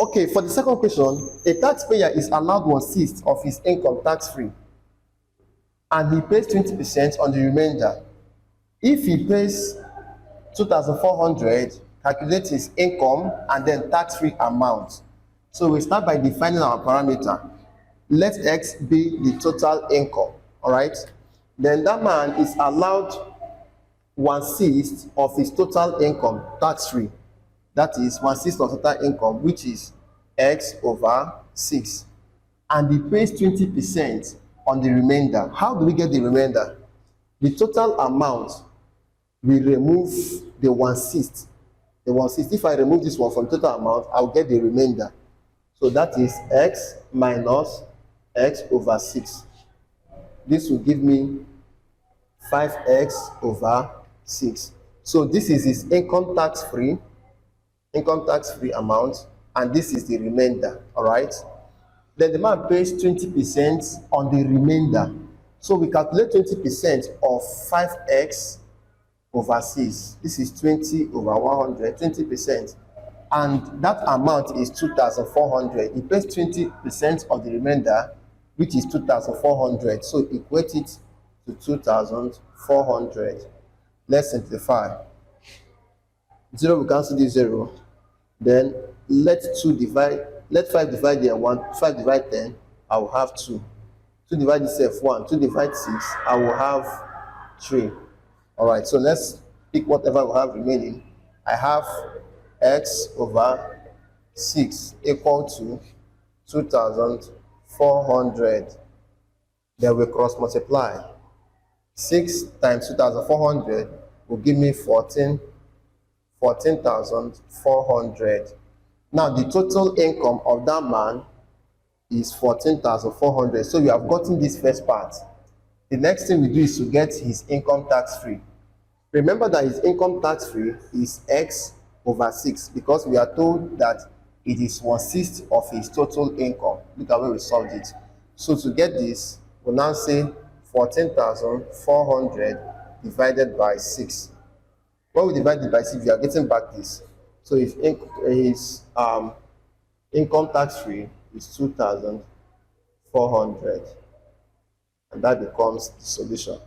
Okay, for the second question, a taxpayer is allowed 1/6 of his income tax-free and he pays 20% on the remainder. If he pays 2,400, calculate his income and then tax-free amount. So we start by defining our parameter. Let X be the total income, all right? Then that man is allowed 1/6 of his total income tax-free. That is 1/6 of total income, which is X over 6. And he pays 20% on the remainder. How do we get the remainder? The total amount, we remove the 1/6. The 1/6, if I remove this one from total amount, I'll get the remainder. So that is X minus X over 6. This will give me 5X over 6. So this is his income tax-free amount, and this is the remainder, all right? Then the man pays 20% on the remainder. So we calculate 20% of 5X over 6. This is 20 over 100, 20%. And that amount is 2,400. He pays 20% of the remainder, which is 2,400. So equate it to 2,400. Let's simplify. 0 will cancel this 0. Then let 5 divide the 1. 5 divide 10, I will have 2. 2 divide itself 1. 2 divide 6, I will have 3. All right, so let's pick whatever we have remaining. I have X over 6 equal to 2,400. Then we cross multiply. 6 times 2,400 will give me 14,400. Now the total income of that man is 14,400. So we have gotten this first part. The next thing we do is to get his income tax-free. Remember that his income tax-free is X over 6 because we are told that it is 1/6 of his total income. Look at where we solved it. So to get this, we'll now say 14,400 divided by 6. When we divide it by 6, we are getting back this. So his income tax-free is 2,400, and that becomes the solution.